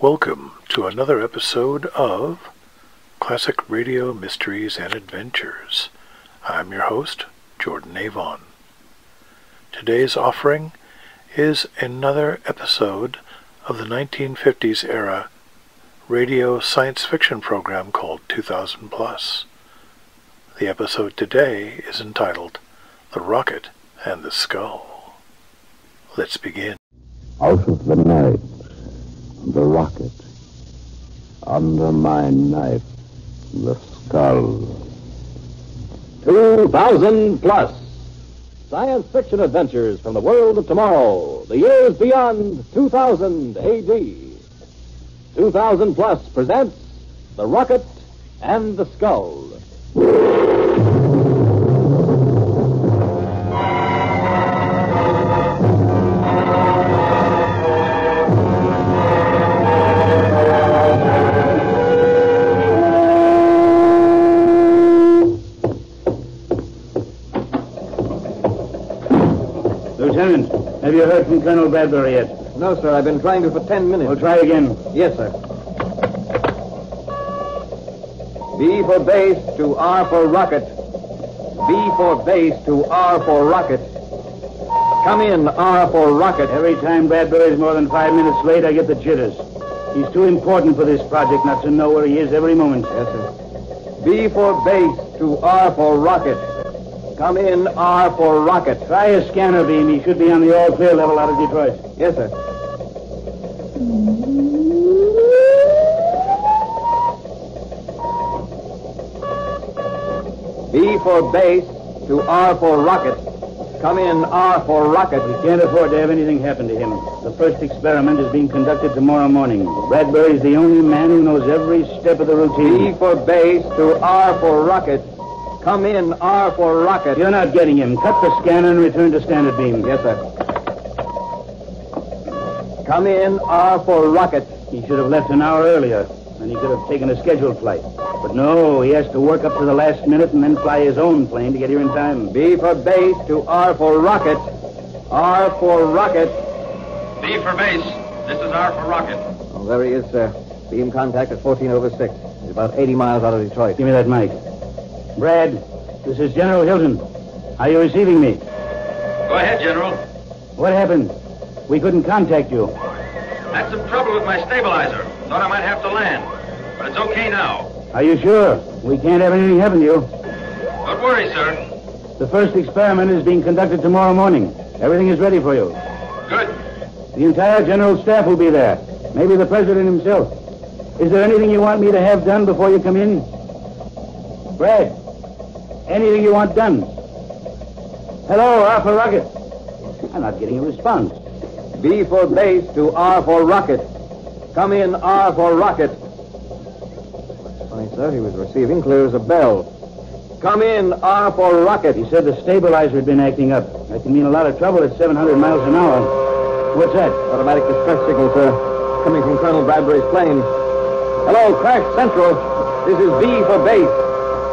Welcome to another episode of Classic Radio Mysteries and Adventures. I'm your host, Jordan Avon. Today's offering is another episode of the 1950s era radio science fiction program called 2000 Plus. The episode today is entitled The Rocket and the Skull. Let's begin. Out of the night, the rocket. Under my knife, the skull. 2000 Plus. Science fiction adventures from the world of tomorrow. The years beyond 2000 AD. 2000 Plus presents The Rocket and the Skull. Lieutenant, have you heard from Colonel Bradbury yet? No, sir. I've been trying to for 10 minutes. We'll try again. Yes, sir. B for base to R for rocket. B for base to R for rocket. Come in, R for rocket. Every time Bradbury's more than 5 minutes late, I get the jitters. He's too important for this project not to know where he is every moment. Yes, sir. B for base to R for rocket. Come in, R for rocket. Try a scanner beam. He should be on the all-clear level out of Detroit. Yes, sir. B for base to R for rocket. Come in, R for rocket. We can't afford to have anything happen to him. The first experiment is being conducted tomorrow morning. Bradbury's the only man who knows every step of the routine. B for base to R for rocket. Come in, R for rocket. You're not getting him. Cut the scanner and return to standard beam. Yes, sir. Come in, R for rocket. He should have left an hour earlier, and he could have taken a scheduled flight. But no, he has to work up to the last minute and then fly his own plane to get here in time. B for base to R for rocket. R for rocket. B for base. This is R for rocket. Oh, there he is, sir. Beam contact at 14 over 6. He's about 80 miles out of Detroit. Give me that mic. Brad, this is General Hilton. Are you receiving me? Go ahead, General. What happened? We couldn't contact you. Had some trouble with my stabilizer. Thought I might have to land. But it's okay now. Are you sure? We can't have anything happen to you. Don't worry, sir. The first experiment is being conducted tomorrow morning. Everything is ready for you. Good. The entire general staff will be there. Maybe the president himself. Is there anything you want me to have done before you come in? Brad, anything you want done? Hello, R for rocket. I'm not getting a response. B for base to R for rocket. Come in, R for rocket. Funny, sir. He was receiving clear as a bell. Come in, R for rocket. He said the stabilizer had been acting up. That can mean a lot of trouble at 700 miles an hour. What's that? Automatic distress signal, sir. Coming from Colonel Bradbury's plane. Hello, Crash Central. This is B for base.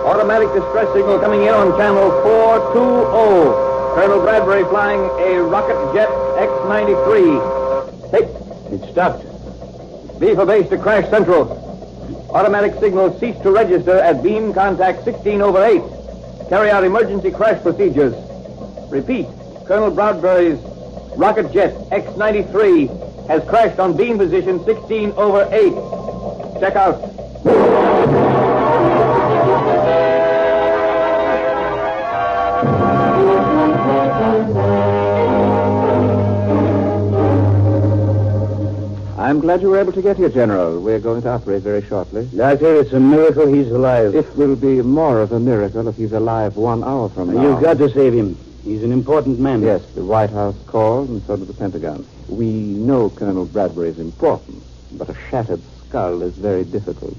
Automatic distress signal coming in on channel 420. Colonel Bradbury flying a rocket jet X-93. Take. It stopped. B for base to Crash Central. Automatic signal ceased to register at beam contact 16 over 8. Carry out emergency crash procedures. Repeat. Colonel Bradbury's rocket jet X-93 has crashed on beam position 16 over 8. Check out. I'm glad you were able to get here, General. We're going to operate very shortly. Doctor, it's a miracle he's alive. It will be more of a miracle if he's alive 1 hour from now. You've got to save him. He's an important man. Yes, the White House called, and so did the Pentagon. We know Colonel Bradbury is important, but a shattered skull is very difficult.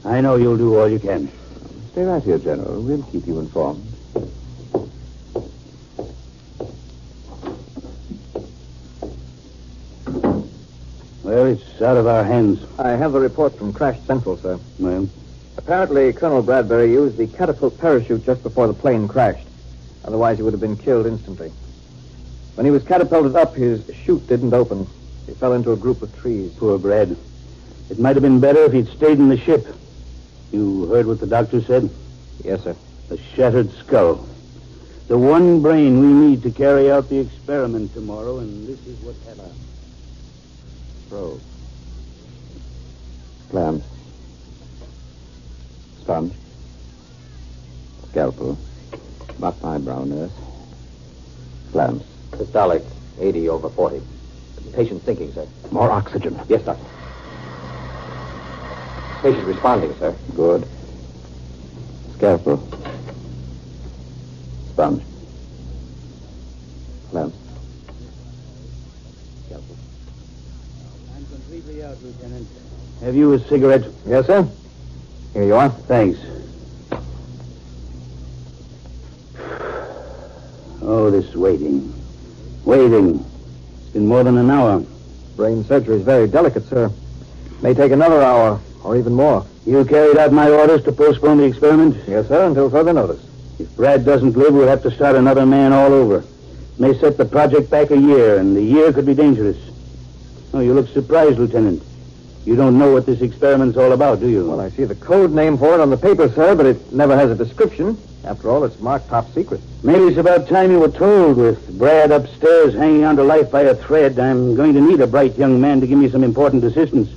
I know you'll do all you can. Stay right here, General. We'll keep you informed. Well, it's out of our hands. I have the report from Crash Central, sir. Well? Apparently, Colonel Bradbury used the catapult parachute just before the plane crashed. Otherwise, he would have been killed instantly. When he was catapulted up, his chute didn't open. He fell into a group of trees. Poor Brad. It might have been better if he'd stayed in the ship. You heard what the doctor said? Yes, sir. A shattered skull. The one brain we need to carry out the experiment tomorrow, and this is what happened. Probe. Clamps. Sponge. Scalpel. Mark my brow, nurse. Clamps. Systolic, 80/40. Patient thinking, sir. More oxygen. Yes, doctor. Patient responding, sir. Good. Scalpel. Sponge. Clamps. Scalpel. I'm completely out, Lieutenant. Have you a cigarette? Yes, sir. Here you are. Thanks. Oh, this waiting. Waiting. It's been more than an hour. Brain surgery is very delicate, sir. May take another hour, or even more. You carried out my orders to postpone the experiment? Yes, sir, until further notice. If Brad doesn't live, we'll have to start another man all over. It may set the project back a year, and the year could be dangerous. Oh, you look surprised, Lieutenant. You don't know what this experiment's all about, do you? Well, I see the code name for it on the paper, sir, but it never has a description. After all, it's marked top secret. Maybe it's about time you were told. With Brad upstairs hanging on to life by a thread, I'm going to need a bright young man to give me some important assistance.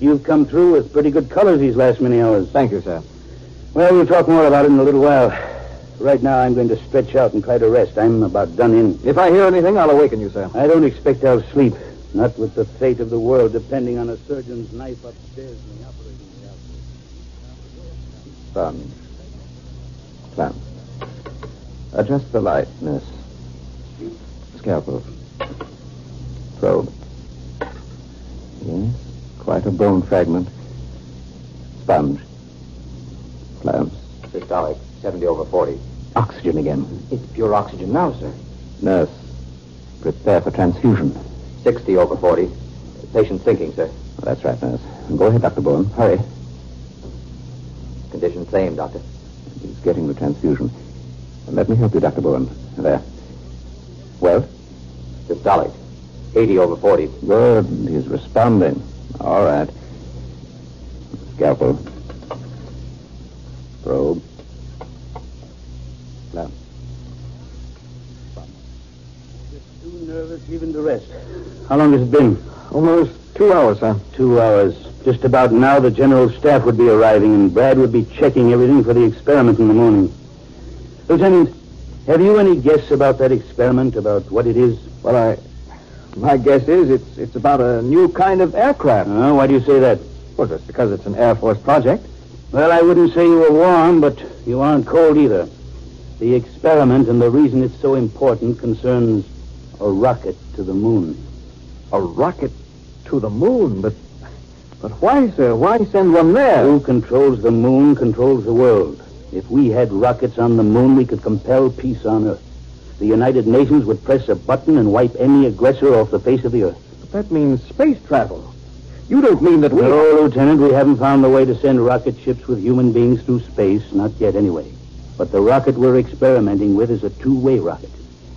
You've come through with pretty good colors these last many hours. Thank you, sir. Well, we'll talk more about it in a little while. Right now, I'm going to stretch out and try to rest. I'm about done in. If I hear anything, I'll awaken you, sir. I don't expect I'll sleep. Not with the fate of the world depending on a surgeon's knife upstairs in the operating theater. Sponge. Clamp. Adjust the light, nurse. Scalpel. Probe. Yes, quite a bone fragment. Sponge. Clamps. Systolic, 70/40. Oxygen again. It's pure oxygen now, sir. Nurse, prepare for transfusion. 60/40. Patient thinking, sir. That's right, nurse. Go ahead, Dr. Bowen. Hurry. Condition same, doctor. He's getting the transfusion. Let me help you, Dr. Bowen. There. Well? Systolic, 80/40. Good. He's responding. All right. Scalpel. Probe. Clamp. Too nervous even to rest. How long has it been? Almost 2 hours, sir. 2 hours. Just about now, the general staff would be arriving, and Brad would be checking everything for the experiment in the morning. Lieutenant, have you any guess about that experiment, about what it is? Well, my guess is it's about a new kind of aircraft. Why do you say that? Well, just because it's an Air Force project. Well, I wouldn't say you were warm, but you aren't cold either. The experiment and the reason it's so important concerns a rocket to the moon. A rocket to the moon? But why, sir? Why send one there? Who controls the moon controls the world. If we had rockets on the moon, we could compel peace on Earth. The United Nations would press a button and wipe any aggressor off the face of the Earth. But that means space travel. You don't mean that we... No, Lieutenant, we haven't found the way to send rocket ships with human beings through space, not yet anyway. But the rocket we're experimenting with is a two-way rocket.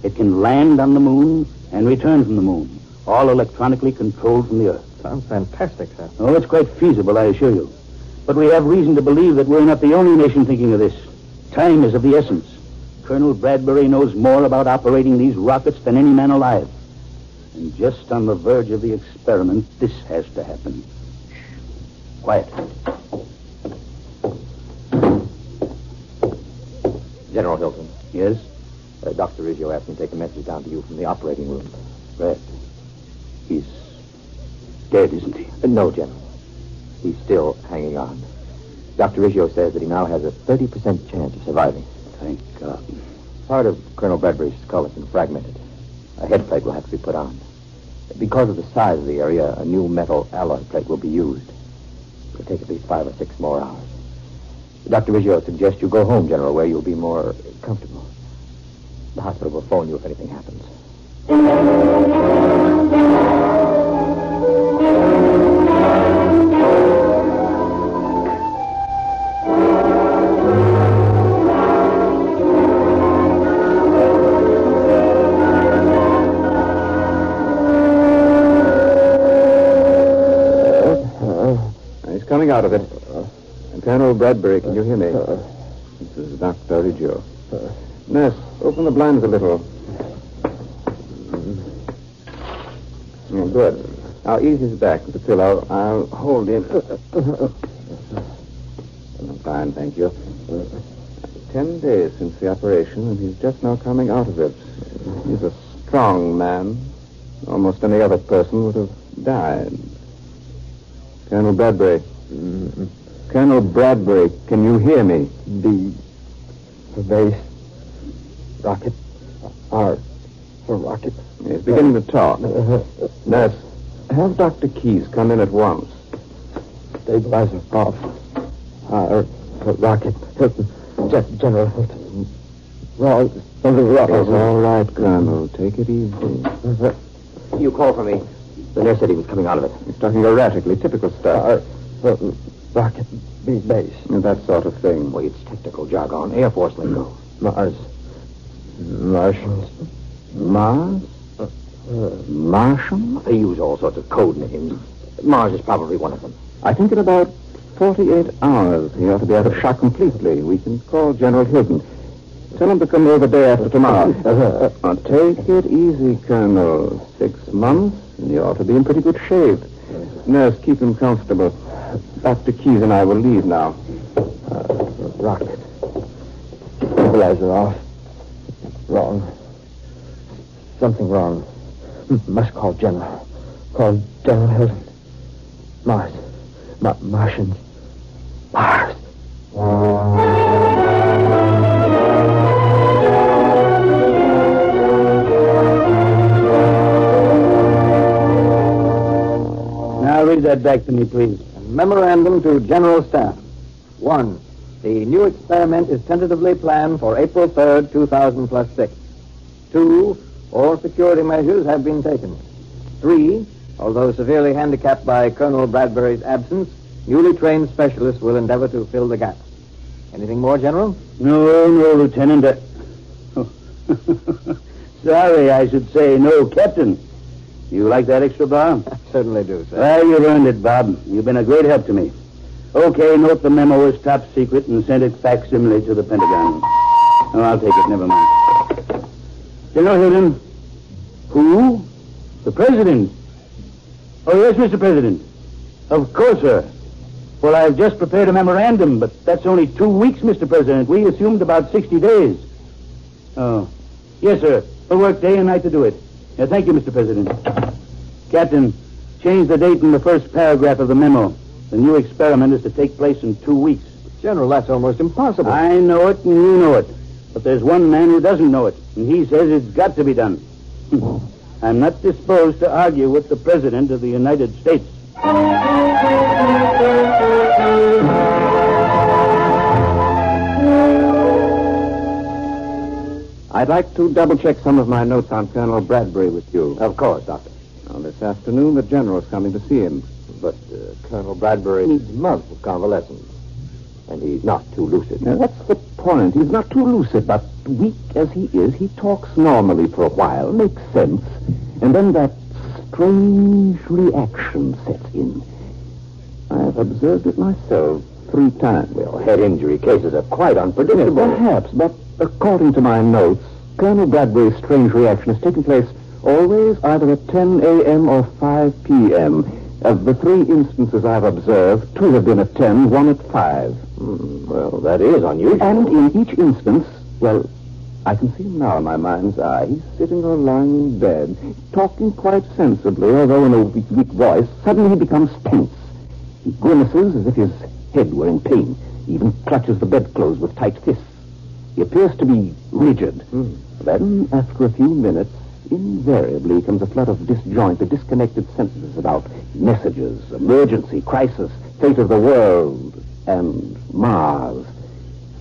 It can land on the moon and return from the moon, all electronically controlled from the Earth. Sounds fantastic, sir. Oh, it's quite feasible, I assure you. But we have reason to believe that we're not the only nation thinking of this. Time is of the essence. Colonel Bradbury knows more about operating these rockets than any man alive. And just on the verge of the experiment, this has to happen. Shh. Quiet. General Hilton. Yes? Dr. Riggio asked me to take a message down to you from the operating room. Brad. He's dead, isn't he? No, General. He's still hanging on. Dr. Riggio says that he now has a 30% chance of surviving. Thank God. Part of Colonel Bradbury's skull has been fragmented. A head plate will have to be put on. Because of the size of the area, a new metal alloy plate will be used. It'll take at least 5 or 6 more hours. Dr. Riggio suggests you go home, General, where you'll be more comfortable. The hospital will phone you if anything happens. coming out of it. Colonel Bradbury, can you hear me? This is Dr. Riggio. Nurse, open the blinds a little. Good. Now ease his back with the pillow. I'll hold him. I'm fine, thank you. 10 days since the operation, and he's just now coming out of it. He's a strong man. Almost any other person would have died. Colonel Bradbury. Colonel Bradbury, can you hear me? The base rocket are for rocket. He's beginning to talk. Nurse, have Dr. Keyes come in at once. Stabilizer off. For rocket. General Hilton. Wrong. Something wrong. It's all right, Colonel. Take it easy. You called for me. The nurse said he was coming out of it. He's talking erratically. Typical stuff. Rocket base. That sort of thing. Well, it's technical jargon. Air Force lingo. Mars. Martians. Mars? Martian? They use all sorts of code names. Mars is probably one of them. I think in about 48 hours he ought to be out of shock completely. We can call General Hilton. Tell him to come over day after tomorrow. Now, take it easy, Colonel. 6 months, and you ought to be in pretty good shape. Nurse, keep him comfortable. Dr. Keyes and I will leave now. Rocket. Stabilizer off. Wrong. Something wrong. Must call General. Call General Hilton. Mars. Martians. Mars. Now read that back to me, please. Memorandum to General Staff. 1. The new experiment is tentatively planned for April 3rd, 2000 plus 6. 2. All security measures have been taken. 3. Although severely handicapped by Colonel Bradbury's absence, newly trained specialists will endeavor to fill the gaps. Anything more, General? No, Lieutenant. Sorry, I should say no, Captain. You like that extra bar? I certainly do, sir. Well, you've earned it, Bob. You've been a great help to me. Okay, note the memo is top secret and send it facsimile to the Pentagon. Oh, I'll take it. Never mind. General Hilton. Who? The President. Oh, yes, Mr. President. Of course, sir. Well, I've just prepared a memorandum, but that's only 2 weeks, Mr. President. We assumed about 60 days. Oh. Yes, sir. We'll work day and night to do it. Thank you, Mr. President. Captain, change the date in the first paragraph of the memo. The new experiment is to take place in 2 weeks. General, that's almost impossible. I know it, and you know it. But there's one man who doesn't know it, and he says it's got to be done. I'm not disposed to argue with the President of the United States. I'd like to double-check some of my notes on Colonel Bradbury with you. Of course, Doctor. Now, this afternoon, the General's coming to see him. But Colonel Bradbury needs months of convalescence. And he's not too lucid. Now, that's the point. He's not too lucid, but weak as he is, he talks normally for a while, makes sense, and then that strange reaction sets in. I've observed it myself 3 times. Well, head injury cases are quite unpredictable. Yes, perhaps, but according to my notes, Colonel Bradbury's strange reaction has taken place always either at 10 a.m. or 5 p.m. Of the 3 instances I've observed, 2 have been at 10, 1 at 5. Well, that is unusual. And in each instance, well, I can see him now in my mind's eye. He's sitting or lying in bed, talking quite sensibly, although in a weak voice. Suddenly he becomes tense. He grimaces as if his head were in pain. He even clutches the bedclothes with tight fists. He appears to be rigid. Then, after a few minutes, invariably comes a flood of disjointed, disconnected sentences about messages, emergency, crisis, fate of the world, and Mars.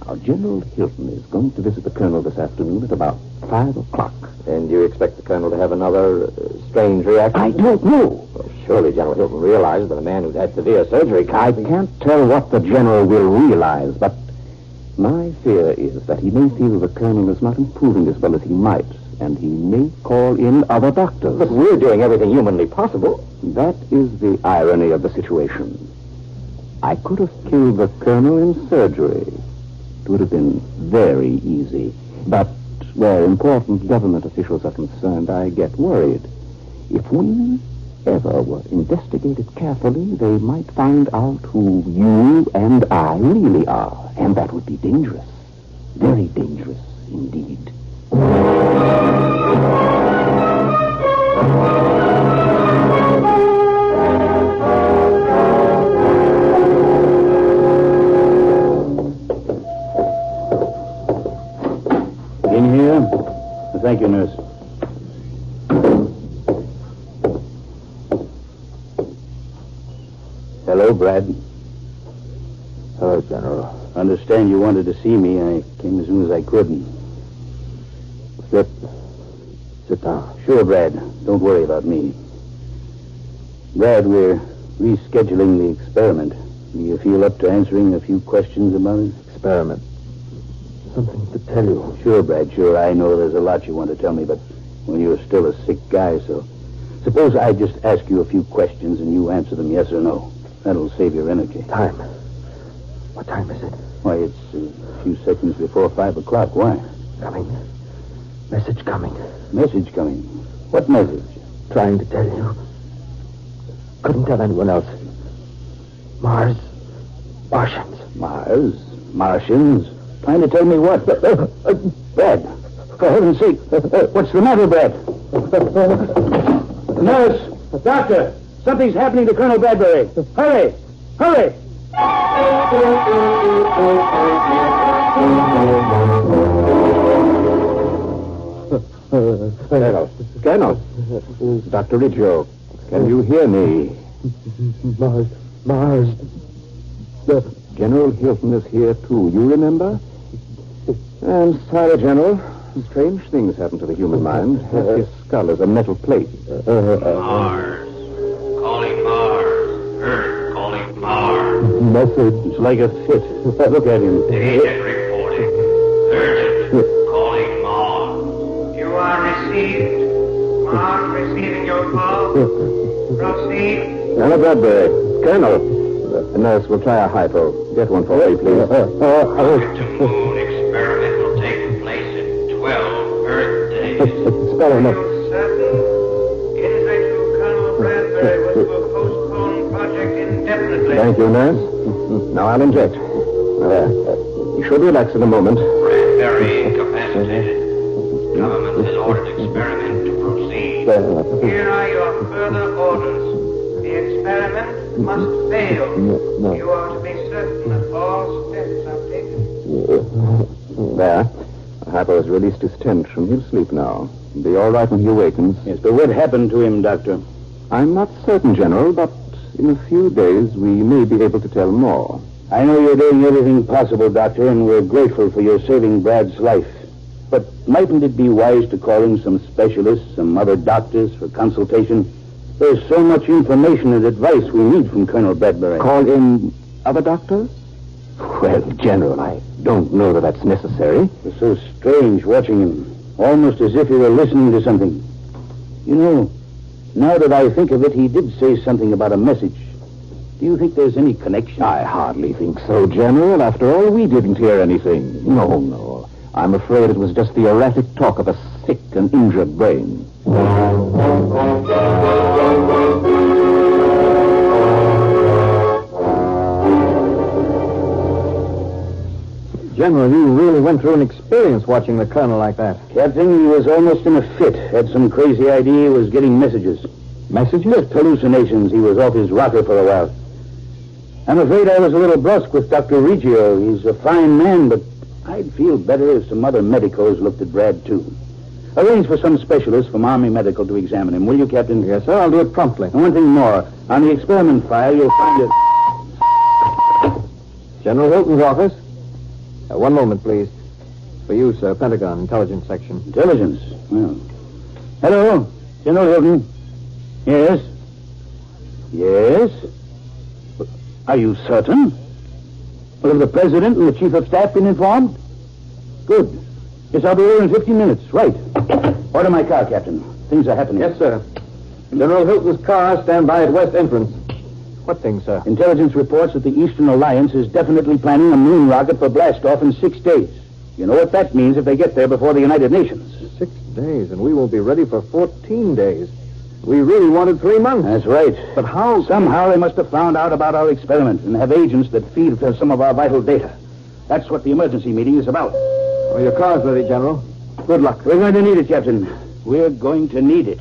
Now, General Hilton is going to visit the Colonel this afternoon at about 5 o'clock. And you expect the Colonel to have another strange reaction? I don't know. Well, surely General Hilton realizes that a man who's had severe surgery can't... I can't tell what the General will realize, but my fear is that he may feel the Colonel is not improving as well as he might, and he may call in other doctors. But we're doing everything humanly possible. That is the irony of the situation. I could have killed the colonel in surgery. It would have been very easy. But where important government officials are concerned, I get worried. If we ever were investigated carefully, they might find out who you and I really are. And that would be dangerous. Very dangerous indeed. In here? Thank you, nurse. Hello, Brad. Hello, General. Understand you wanted to see me. I came as soon as I could. Sit down. Sure, Brad. Don't worry about me. Brad, we're rescheduling the experiment. Do you feel up to answering a few questions about it? Experiment. Something to tell you. Sure, Brad, sure. I know there's a lot you want to tell me, but well, you're still a sick guy, so suppose I just ask you a few questions and you answer them yes or no. That'll save your energy. Time. What time is it? Why, it's a few seconds before 5 o'clock. Why? Coming. Message coming. Message coming. What message? Trying to tell you. Couldn't tell anyone else. Mars. Martians. Mars? Martians? Trying to tell me what? Brad, for heaven's sake, what's the matter, Brad? Nurse! Doctor! Something's happening to Colonel Bradbury. Hurry! Hurry! Colonel. Dr. Riggio, can you hear me? Mars. General Hilton is here, too. You remember? I'm sorry, General. Strange things happen to the human mind. His skull is a metal plate. Mars. Calling Mars. Earth calling Mars. Message. It's like a fit. Look at him. Agent reporting. Urgent. Calling Mars. You are received. Mars receiving your call. Proceed. Colonel Bradbury. Colonel. The nurse will try a hypo. Get one for me, please. To moon experiment will take place in 12 Earth days. Experiment. Are you certain? Injury to Colonel Bradbury was to a postponed project indefinitely. Thank you, nurse. Now I'll inject. There. You should relax in a moment. Bradbury incapacitated. Government has ordered experiment to proceed. Here are your further orders. The experiment must fail. You are to be certain that all steps are taken. There. Hypo has released his tension. He'll sleep now. He'll be all right when he awakens. Yes, but what happened to him, Doctor? I'm not certain, General, but in a few days we may be able to tell more. I know you're doing everything possible, Doctor, and we're grateful for your saving Brad's life. But mightn't it be wise to call in some specialists, some other doctors for consultation? There's so much information and advice we need from Colonel Bradbury. Call in other doctors? Well, General, I don't know that that's necessary. It's so strange watching him, almost as if he were listening to something. You know, now that I think of it, he did say something about a message. Do you think there's any connection? I hardly think so, General. After all, we didn't hear anything. No. I'm afraid it was just the erratic talk of a sick and injured brain. General, you really went through an experience watching the colonel like that. Captain, he was almost in a fit. Had some crazy idea he was getting messages. Messages? Just hallucinations. He was off his rocker for a while. I'm afraid I was a little brusque with Dr. Riggio. He's a fine man, but I'd feel better if some other medicos looked at Brad, too. Arrange for some specialist from Army Medical to examine him, will you, Captain? Yes, sir. I'll do it promptly. And one thing more. On the experiment file, you'll find it. General Hilton's office. One moment, please. For you, sir. Pentagon, Intelligence Section. Intelligence? Well. Hello, General Hilton. Yes? Yes? Are you certain? Well, have the President and the Chief of Staff been informed? Good. Yes, I'll be there in 15 minutes. Right. Order my car, Captain. Things are happening. Yes, sir. General Hilton's car, stand by at west entrance. What thing, sir? Intelligence reports that the Eastern Alliance is definitely planning a moon rocket for blastoff in 6 days. You know what that means if they get there before the United Nations. 6 days, and we won't be ready for 14 days. We really wanted 3 months. That's right. But how? Somehow they must have found out about our experiment and have agents that feed some of our vital data. That's what the emergency meeting is about. Well, your car's ready, General. Good luck. We're going to need it, Captain. We're going to need it.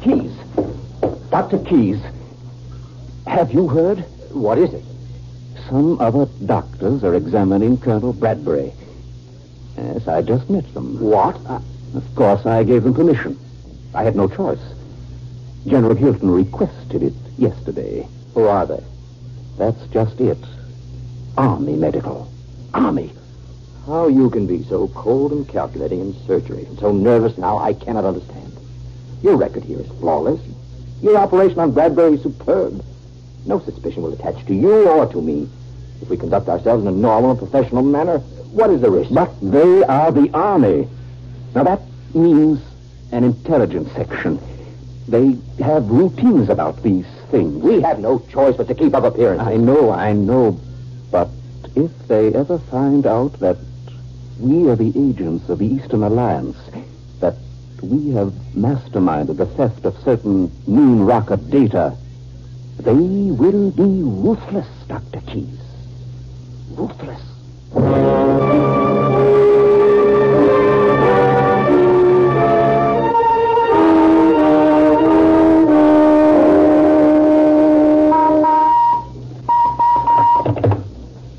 Keyes. Dr. Keyes. Have you heard? What is it? Some other doctors are examining Colonel Bradbury. Yes, I just met them. What? Of course, I gave them permission. I had no choice. General Hilton requested it yesterday. Who are they? That's just it. Army Medical. Army. How you can be so cold and calculating in surgery and so nervous now, I cannot understand. Your record here is flawless. Your operation on Bradbury is superb. No suspicion will attach to you or to me. If we conduct ourselves in a normal and professional manner, what is the risk? But they are the Army. Now, that means an intelligence section. They have routines about these things. We have no choice but to keep up appearances. I know. But if they ever find out that we are the agents of the Eastern Alliance, that we have masterminded the theft of certain moon rocket data, they will be ruthless, Dr. Keyes. Ruthless.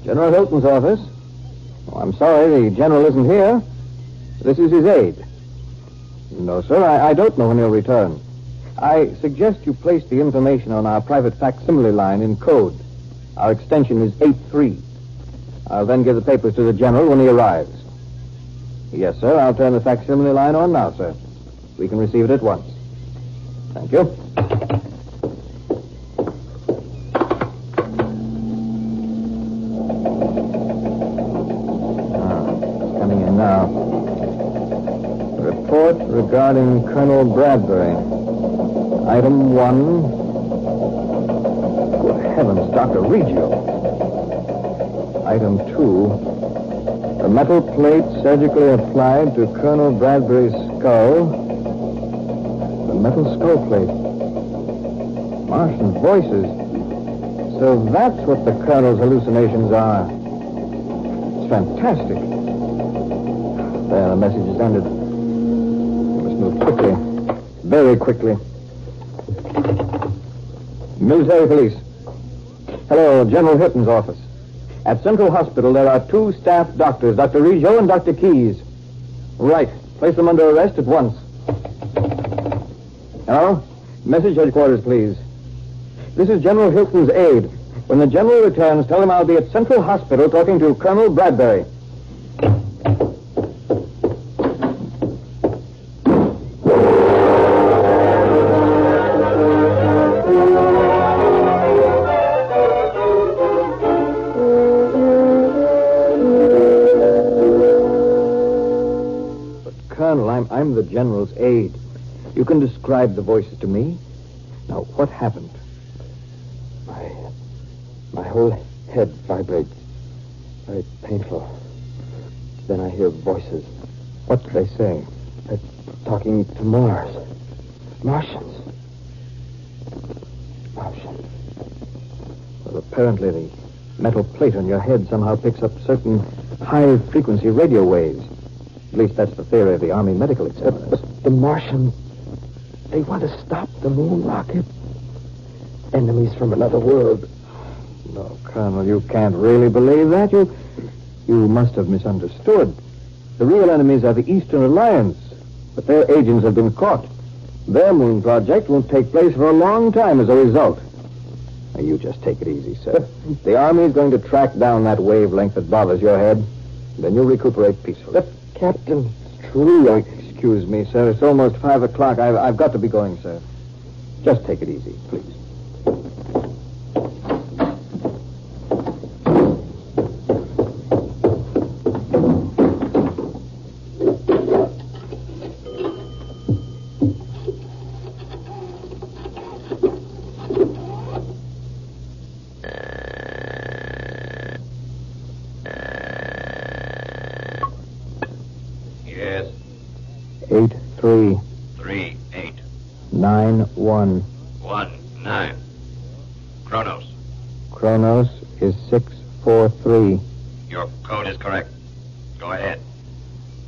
General Hilton's office. Oh, I'm sorry, the general isn't here. This is his aide. No, sir, I don't know when he'll return. I suggest you place the information on our private facsimile line in code. Our extension is 83. I'll then give the papers to the general when he arrives. Yes, sir, I'll turn the facsimile line on now, sir. We can receive it at once. Thank you. Coming in now. Report regarding Colonel Bradbury. Item 1. Good heavens, Dr. Reggio. Item 2. A metal plate surgically applied to Colonel Bradbury's skull. The metal skull plate. Martian voices. So that's what the Colonel's hallucinations are. It's fantastic. There, the message is ended. We must move quickly. Very quickly. Military police. Hello, General Hilton's office. At Central Hospital, there are 2 staff doctors, Dr. Reggio and Dr. Keyes. Right. Place them under arrest at once. Hello? Message headquarters, please. This is General Hilton's aide. When the general returns, tell him I'll be at Central Hospital talking to Colonel Bradbury. Colonel, I'm the general's aide. You can describe the voices to me. Now, what happened? My whole head vibrates. Very painful. Then I hear voices. What do they say? They're talking to Mars. Martians. Well, apparently the metal plate on your head somehow picks up certain high-frequency radio waves. At least that's the theory of the Army Medical Examiner. But the Martians, they want to stop the moon rocket. Enemies from another world. No, Colonel, you can't really believe that. You must have misunderstood. The real enemies are the Eastern Alliance, but their agents have been caught. Their moon project won't take place for a long time as a result. Now, you just take it easy, sir. The Army is going to track down that wavelength that bothers your head. Then you'll recuperate peacefully. Captain, it's true. Excuse me, sir. It's almost 5 o'clock. I've got to be going, sir. Just take it easy, please. 3. 3, 8. 9, 1. 1, 9. Kronos, Kronos is 6, 4, 3. your code is correct. Go ahead.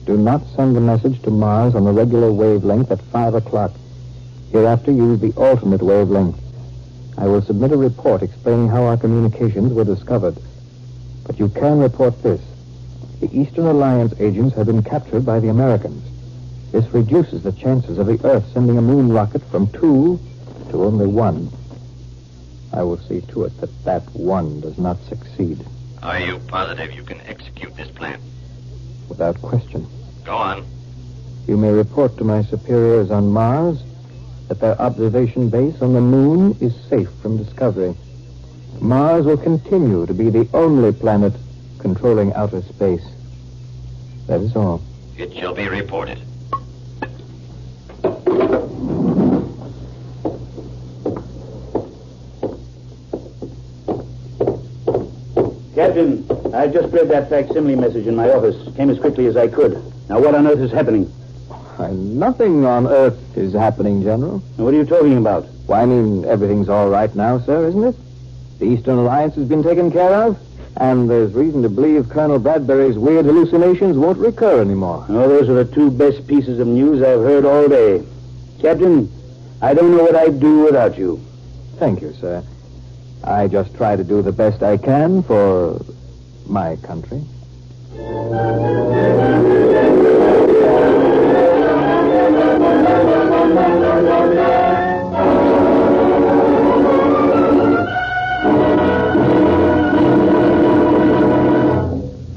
Do not send the message to Mars on the regular wavelength at 5 o'clock. Hereafter, use the alternate wavelength. I will submit a report explaining how our communications were discovered. But you can report this. The Eastern Alliance agents have been captured by the Americans. This reduces the chances of the Earth sending a moon rocket from 2 to only 1. I will see to it that 1 does not succeed. Are you positive you can execute this plan? Without question. Go on. You may report to my superiors on Mars that their observation base on the moon is safe from discovery. Mars will continue to be the only planet controlling outer space. That is all. It shall be reported. Captain, I just read that facsimile message in my office. Came as quickly as I could. Now, what on earth is happening? Nothing on Earth is happening, General. Now, what are you talking about? Why, I mean, everything's all right now, sir, isn't it? The Eastern Alliance has been taken care of, and there's reason to believe Colonel Bradbury's weird hallucinations won't recur anymore. Oh, those are the 2 best pieces of news I've heard all day. Captain, I don't know what I'd do without you. Thank you, sir. I just try to do the best I can for my country.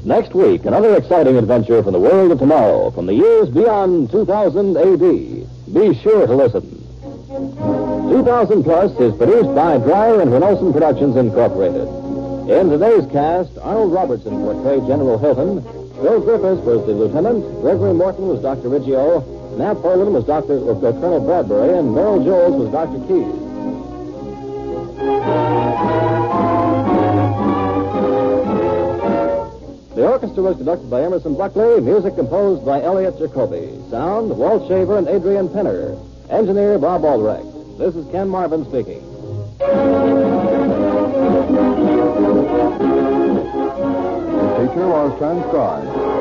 Next week, another exciting adventure from the world of tomorrow, from the years beyond 2000 A.D. Be sure to listen. 2000 Plus is produced by Dreyer and Renolson Productions Incorporated. In today's cast, Arnold Robertson portrayed General Hilton, Bill Griffiths was the lieutenant, Gregory Morton was Dr. Riggio, Nat Poland was Colonel Bradbury, and Merrill Jones was Dr. Keyes. The orchestra was conducted by Emerson Buckley, music composed by Elliot Jacoby, sound Walt Shaver and Adrian Penner, engineer Bob Albrecht. This is Ken Marvin speaking. The teacher was transcribed.